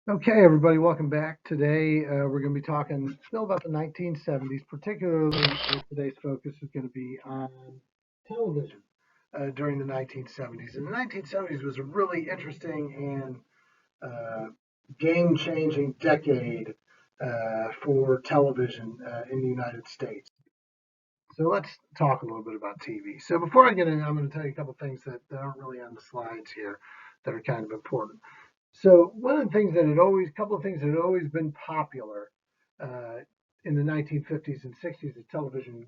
Okay, everybody, welcome back. Today, we're going to be talking still about the 1970s, particularly today's focus is going to be on television during the 1970s. And the 1970s was a really interesting and game-changing decade for television in the United States. So let's talk a little bit about TV. So before I get in, I'm going to tell you a couple things that aren't really on the slides here that are kind of important. So one of the things that had always, a couple of things that had always been popular uh, in the 1950s and 60s as television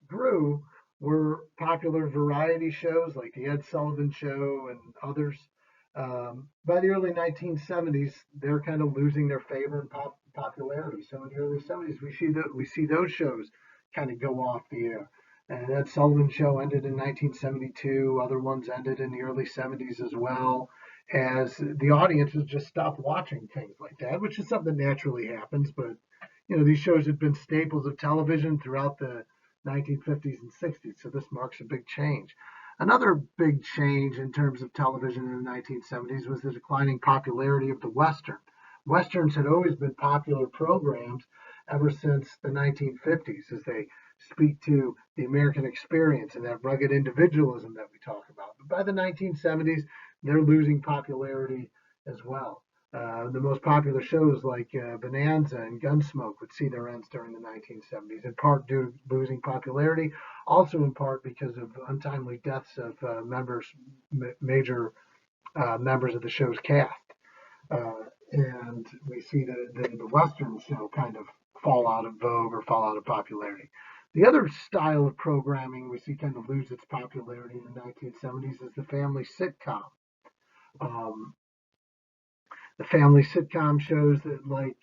grew were popular variety shows like the Ed Sullivan Show and others. By the early 1970s, they're kind of losing their favor and popularity. So in the early 70s, we see those shows kind of go off the air. And Ed Sullivan Show ended in 1972. Other ones ended in the early 70s as well, as the audiences just stopped watching things like that, which is something that naturally happens. But these shows had been staples of television throughout the 1950s and 60s, so this marks a big change. Another big change in terms of television in the 1970s was the declining popularity of the Western. Westerns had always been popular programs ever since the 1950s, as they speak to the American experience and that rugged individualism that we talk about. But by the 1970s, they're losing popularity as well. The most popular shows like Bonanza and Gunsmoke would see their ends during the 1970s, in part due to losing popularity, also in part because of untimely deaths of major members of the show's cast. And we see the Western show kind of fall out of vogue or fall out of popularity. The other style of programming we see kind of lose its popularity in the 1970s is the family sitcom. Um, the family sitcom shows that like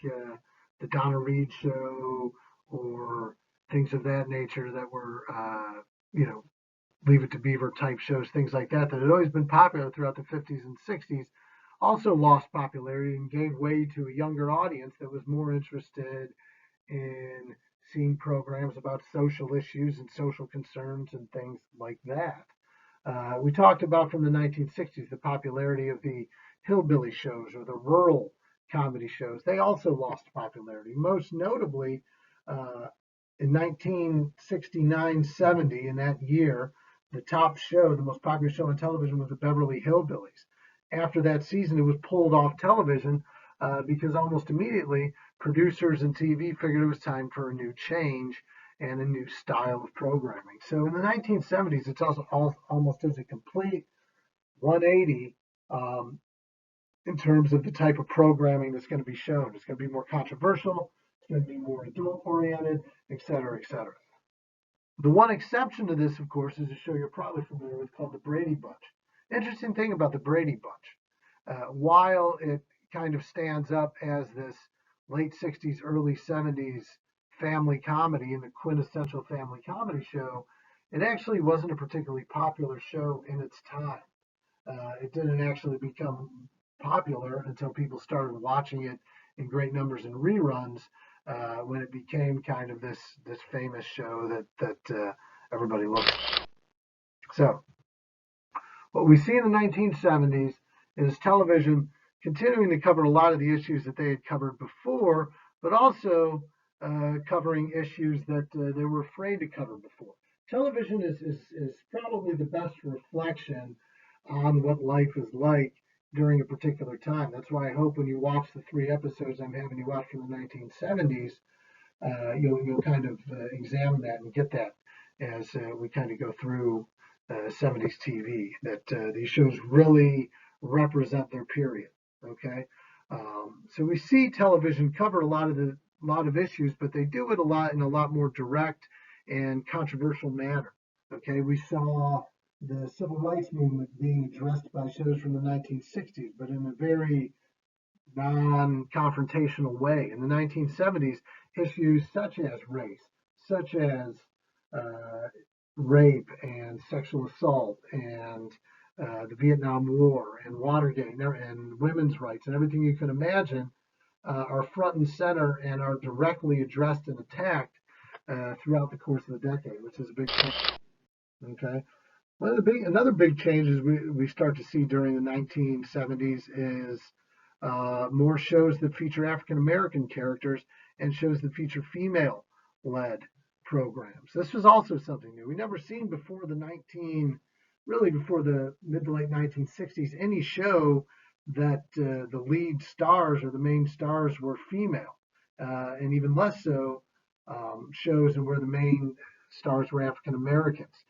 the Donna Reed show or things of that nature that were you know Leave It to Beaver type shows, things like that that had always been popular throughout the 50s and 60s, also lost popularity and gave way to a younger audience that was more interested in seeing programs about social issues and social concerns and things like that. We talked about from the 1960s the popularity of the hillbilly shows or the rural comedy shows. They also lost popularity, most notably in 1969-70. In that year, the top show, the most popular show on television, was the Beverly Hillbillies. After that season, it was pulled off television because almost immediately producers and TV figured it was time for a new change and a new style of programming. So in the 1970s, it's also almost as a complete 180 um, in terms of the type of programming that's going to be shown. It's going to be more controversial, it's going to be more adult oriented, et cetera, et cetera. The one exception to this, of course, is a show you're probably familiar with called The Brady Bunch. Interesting thing about The Brady Bunch, while it kind of stands up as this late 60s, early 70s family comedy and the quintessential family comedy show, it actually wasn't a particularly popular show in its time. It didn't actually become popular until people started watching it in great numbers in reruns when it became kind of this famous show that everybody loves. So what we see in the 1970s is television continuing to cover a lot of the issues that they had covered before, but also covering issues that they were afraid to cover before. Television is probably the best reflection on what life is like during a particular time. That's why I hope when you watch the three episodes I'm having you watch from the 1970s, you'll kind of examine that and get that as we kind of go through 70s TV. That these shows really represent their period. Okay, so we see television cover a lot of issues, but they do it a lot in a lot more direct and controversial manner. Okay, we saw the civil rights movement being addressed by shows from the 1960s, but in a very non-confrontational way. In the 1970s, issues such as race, such as uh, rape and sexual assault and the Vietnam War and Watergate and women's rights and everything you can imagine are front and center and are directly addressed and attacked throughout the course of the decade, which is a big change. Okay. Another big change we start to see during the 1970s is more shows that feature African American characters, and shows that feature female-led programs. This was also something new. We never seen before before the mid to late 1960s, any show that the lead stars or the main stars were female, and even less so shows where the main stars were African Americans.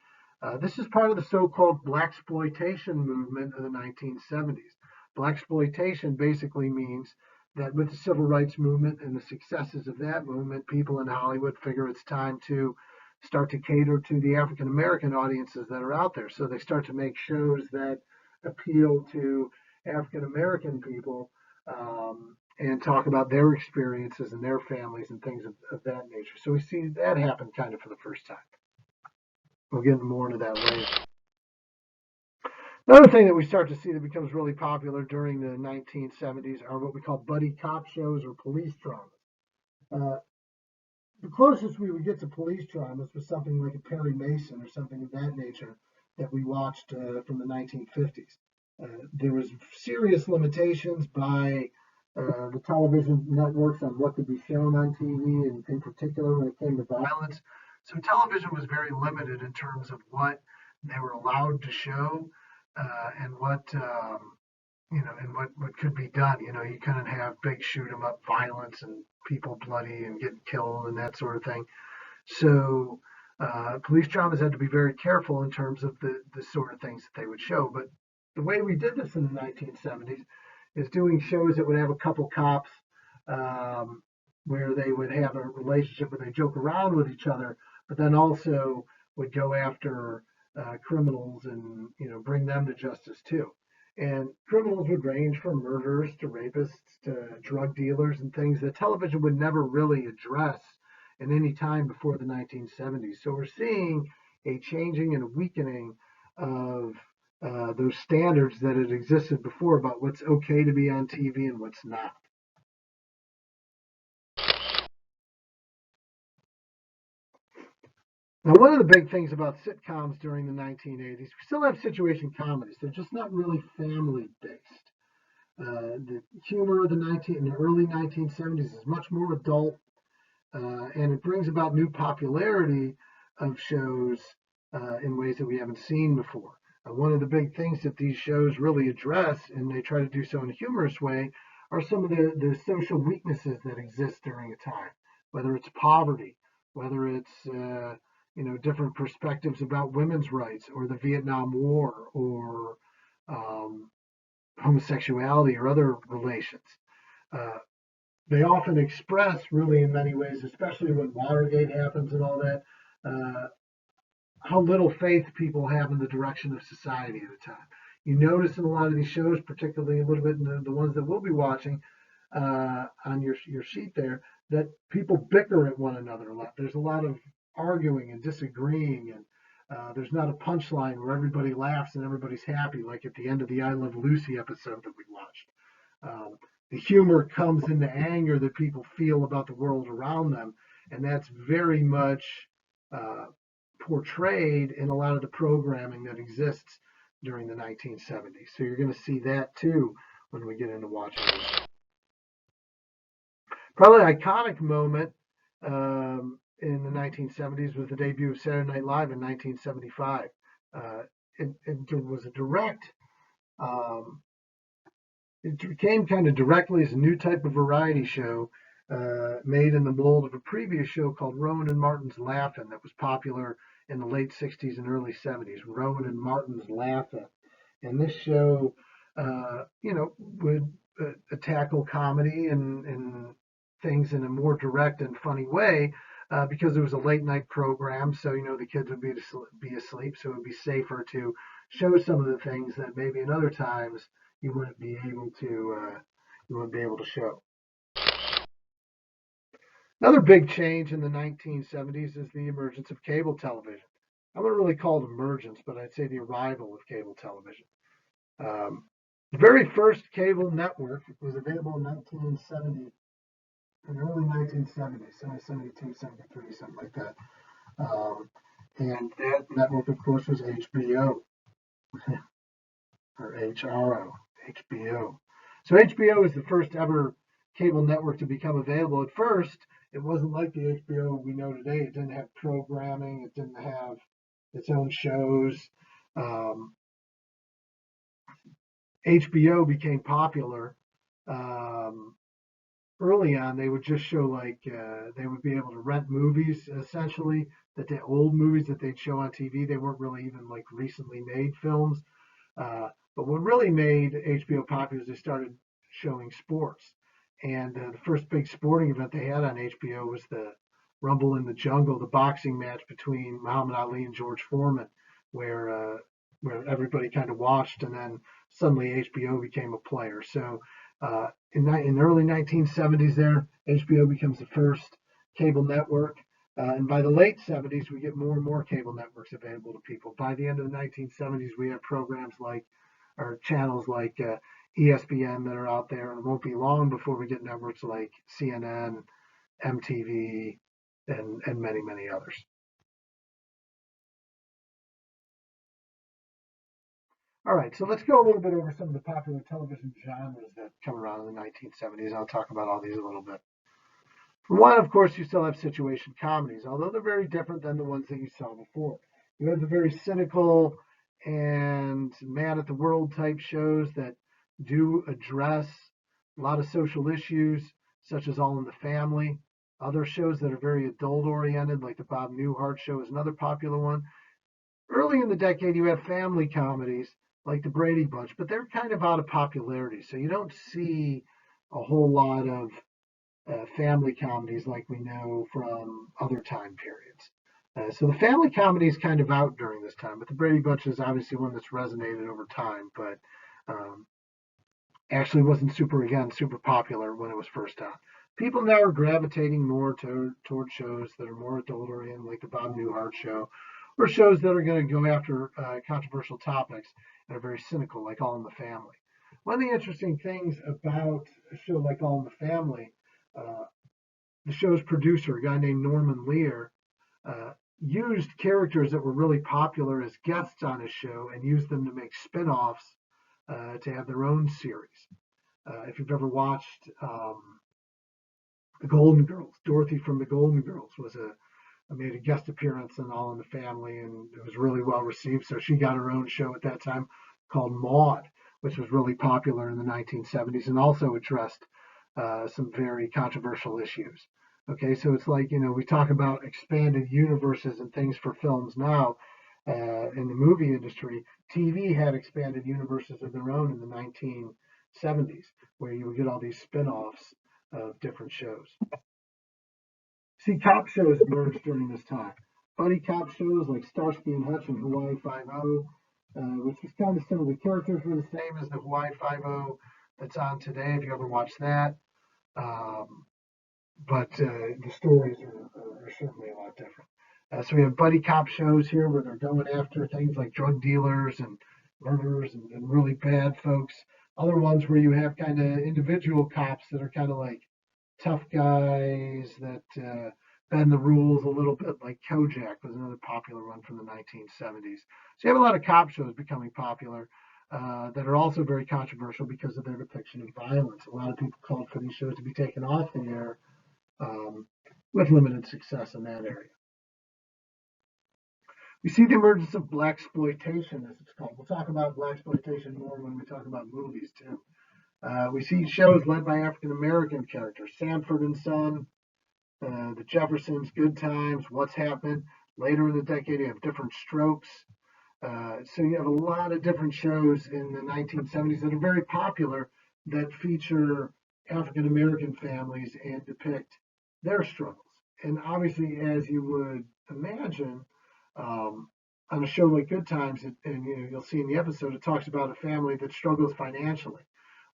This is part of the so-called blaxploitation movement of the 1970s. Blaxploitation basically means that with the civil rights movement and the successes of that movement, people in Hollywood figure it's time to start to cater to the African American audiences that are out there. So they start to make shows that appeal to African American people, and talk about their experiences and their families and things of that nature. So we see that happen kind of for the first time. We'll get more into that later. Another thing that we start to see that becomes really popular during the 1970s are what we call buddy cop shows or police dramas. The closest we would get to police dramas was something like a Perry Mason or something of that nature that we watched from the 1950s. There was serious limitations by the television networks on what could be shown on TV, and in particular when it came to violence. So television was very limited in terms of what they were allowed to show, and what what could be done. You kind of have big shoot 'em up violence and people bloody and getting killed and that sort of thing. So police dramas had to be very careful in terms of the sort of things that they would show. But the way we did this in the 1970s is doing shows that would have a couple cops, where they would have a relationship where they joke around with each other, but then also would go after criminals and bring them to justice too. And criminals would range from murderers to rapists to drug dealers and things that television would never really address in any time before the 1970s. So we're seeing a changing and a weakening of those standards that had existed before about what's okay to be on TV and what's not. Now, one of the big things about sitcoms during the 1980s, we still have situation comedies. They're just not really family-based. The humor of in the early 1970s is much more adult, and it brings about new popularity of shows in ways that we haven't seen before. One of the big things that these shows really address, and they try to do so in a humorous way, are some of the social weaknesses that exist during a time, whether it's poverty, whether it's different perspectives about women's rights or the Vietnam War or homosexuality or other relations. They often express, really, in many ways, especially when Watergate happens and all that, how little faith people have in the direction of society at the time. You notice in a lot of these shows, particularly a little bit in the ones that we'll be watching on your sheet there, that people bicker at one another a lot. There's a lot of arguing and disagreeing, and there's not a punchline where everybody laughs and everybody's happy, like at the end of the I Love Lucy episode that we watched. The humor comes in the anger that people feel about the world around them, and that's very much portrayed in a lot of the programming that exists during the 1970s. So you're going to see that too when we get into watching this. Probably an iconic moment in the 1970s was the debut of Saturday Night Live in 1975. It was a direct, it came kind of directly as a new type of variety show made in the mold of a previous show called Rowan and Martin's Laugh-In that was popular in the late 60s and early 70s, Rowan and Martin's Laugh-In. And this show, would tackle comedy and things in a more direct and funny way because it was a late night program. So, the kids would be asleep, so it would be safer to show some of the things that maybe in other times you wouldn't be able to show. Another big change in the 1970s is the emergence of cable television. I wouldn't really call it emergence, but I'd say the arrival of cable television. The very first cable network was available in 1970, in the early 1970s, 72, 73, something like that. And that network, of course, was HBO, or HRO, HBO. So HBO is the first ever cable network to become available. At first, it wasn't like the HBO we know today. It didn't have programming. It didn't have its own shows. Um, HBO became popular. Um, Early on, they would just show they would be able to rent movies essentially, that the old movies that they'd show on TV. They weren't really even like recently made films. But what really made HBO popular is they started showing sports. And the first big sporting event they had on HBO was the Rumble in the Jungle, the boxing match between Muhammad Ali and George Foreman, where everybody kind of watched, and then suddenly HBO became a player. So in the early 1970s, there HBO becomes the first cable network. And by the late 70s, we get more and more cable networks available to people. By the end of the 1970s, we have programs like, or channels like ESPN that are out there, and it won't be long before we get networks like CNN, MTV, and many, many others. All right, so let's go a little bit over some of the popular television genres that come around in the 1970s. I'll talk about all these a little bit. For one, of course, you still have situation comedies, although they're very different than the ones that you saw before. You have the very cynical and man at the world type shows that do address a lot of social issues, such as All in the Family. Other shows that are very adult oriented, like the Bob Newhart Show, is another popular one. Early in the decade, you have family comedies like the Brady Bunch, but they're kind of out of popularity, so you don't see a whole lot of family comedies like we know from other time periods. So the family comedy is kind of out during this time, but the Brady Bunch is obviously one that's resonated over time, but um, actually wasn't super popular when it was first on. People now are gravitating more toward shows that are more adult oriented, like the Bob Newhart Show, or shows that are going to go after controversial topics and are very cynical, like All in the Family. One of the interesting things about a show like All in the Family, uh, the show's producer, a guy named Norman Lear, uh, used characters that were really popular as guests on his show and used them to make spin-offs to have their own series. If you've ever watched the Golden Girls, Dorothy from the Golden Girls was made a guest appearance in All in the Family, and it was really well received. So she got her own show at that time called Maude, which was really popular in the 1970s and also addressed some very controversial issues. Okay, so it's like, we talk about expanded universes and things for films now. In the movie industry, TV had expanded universes of their own in the 1970s, where you would get all these spin offs of different shows. See, cop shows emerged during this time. Buddy cop shows like Starsky and Hutch and Hawaii Five-O, which was kind of similar. The characters were the same as the Hawaii Five-O that's on today, if you ever watched that. Um, but the stories are certainly a lot different. So we have buddy cop shows here where they're going after things like drug dealers and murderers and really bad folks. Other ones where you have kind of individual cops that are kind of like tough guys that bend the rules a little bit, like Kojak was another popular one from the 1970s. So you have a lot of cop shows becoming popular that are also very controversial because of their depiction of violence. A lot of people called for these shows to be taken off the air um, with limited success in that area. We see the emergence of black exploitation, as it's called. We'll talk about black exploitation more when we talk about movies too. We see shows led by African American characters, Sanford and Son, the Jeffersons, Good Times, What's Happening. Later in the decade, you have Different Strokes. So you have a lot of different shows in the 1970s that are very popular that feature African American families and depict their struggles. And obviously, as you would imagine, um, on a show like Good Times, and you'll see in the episode, it talks about a family that struggles financially,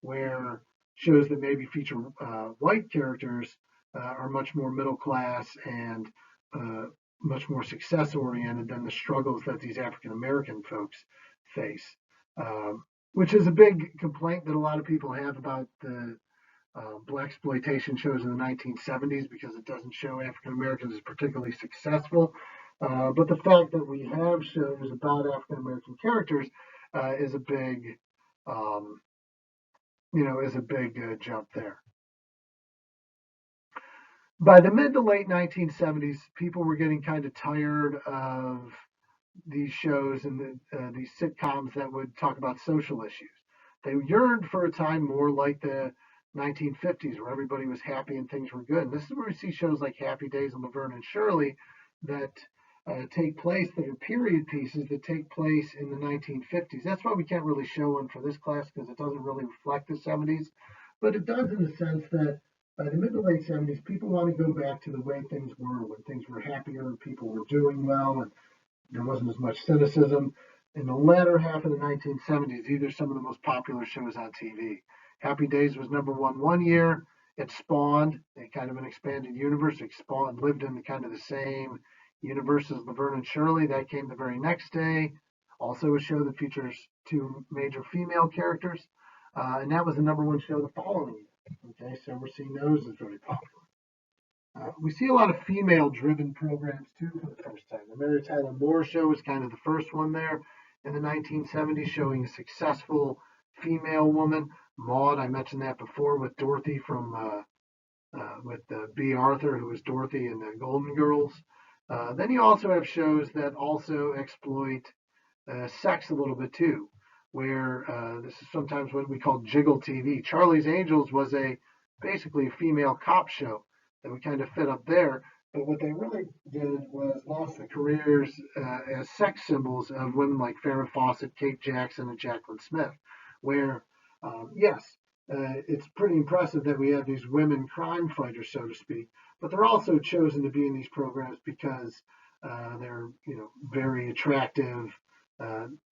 where shows that maybe feature white characters are much more middle class and uh, much more success oriented than the struggles that these African American folks face, which is a big complaint that a lot of people have about the black exploitation shows in the 1970s because it doesn't show African Americans as particularly successful. But the fact that we have shows about African American characters is a big um, is a big jump there. By the mid to late 1970s, people were getting kind of tired of these shows and these sitcoms that would talk about social issues. They yearned for a time more like the 1950s, where everybody was happy and things were good. And this is where we see shows like Happy Days and Laverne and Shirley that take place, that are period pieces that take place in the 1950s. That's why we can't really show one for this class, because it doesn't really reflect the 70s. But it does in the sense that by the mid to late 70s, people want to go back to the way things were, when things were happier and people were doing well, and there wasn't as much cynicism. In the latter half of the 1970s, these are some of the most popular shows on TV. Happy Days was #1 year. It spawned a kind of an expanded universe. It spawned, lived in kind of the same universe as Laverne and Shirley. That came the very next day. Also a show that features two major female characters. And that was the #1 show the following year. Okay, so we're seeing those as very popular. We see a lot of female-driven programs too for the first time. The Mary Tyler Moore Show was kind of the first one there in the 1970s, showing a successful female woman. Maude, I mentioned that before, with Dorothy from with B. Arthur, who was Dorothy in the Golden Girls. Then you also have shows that also exploit sex a little bit too, where this is sometimes what we call jiggle TV. Charlie's Angels was basically a female cop show that would kind of fit up there. But what they really did was lost the careers as sex symbols of women like Farrah Fawcett, Kate Jackson, and Jacqueline Smith, where, yes, it's pretty impressive that we have these women crime fighters, so to speak, but they're also chosen to be in these programs because they're, very attractive.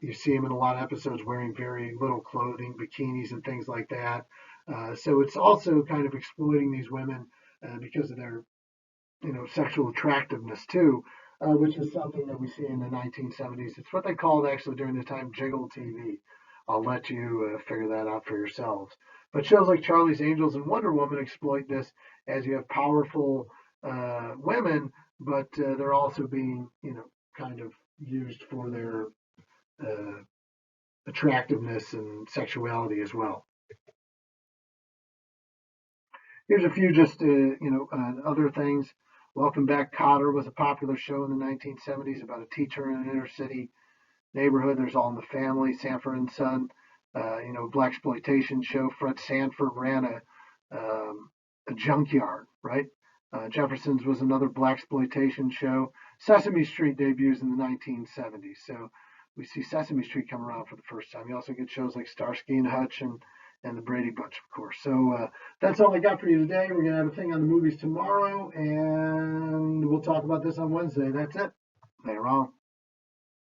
You see them in a lot of episodes wearing very little clothing, bikinis, and things like that. So it's also kind of exploiting these women because of their, sexual attractiveness too, which is something that we see in the 1970s. It's what they called actually during the time jiggle TV. I'll let you figure that out for yourselves. But shows like Charlie's Angels and Wonder Woman exploit this, as you have powerful women, but they're also being, kind of used for their attractiveness and sexuality as well. Here's a few just, other things. Welcome Back, Kotter was a popular show in the 1970s about a teacher in an inner city neighborhood. There's All in the Family, Sanford and Son, black exploitation show. Fred Sanford ran a junkyard, right? Jefferson's was another black exploitation show. Sesame Street debuts in the 1970s, so we see Sesame Street come around for the first time. You also get shows like Starsky and Hutch and the Brady Bunch, of course. So that's all I got for you today. We're going to have a thing on the movies tomorrow, and we'll talk about this on Wednesday. That's it. Later on.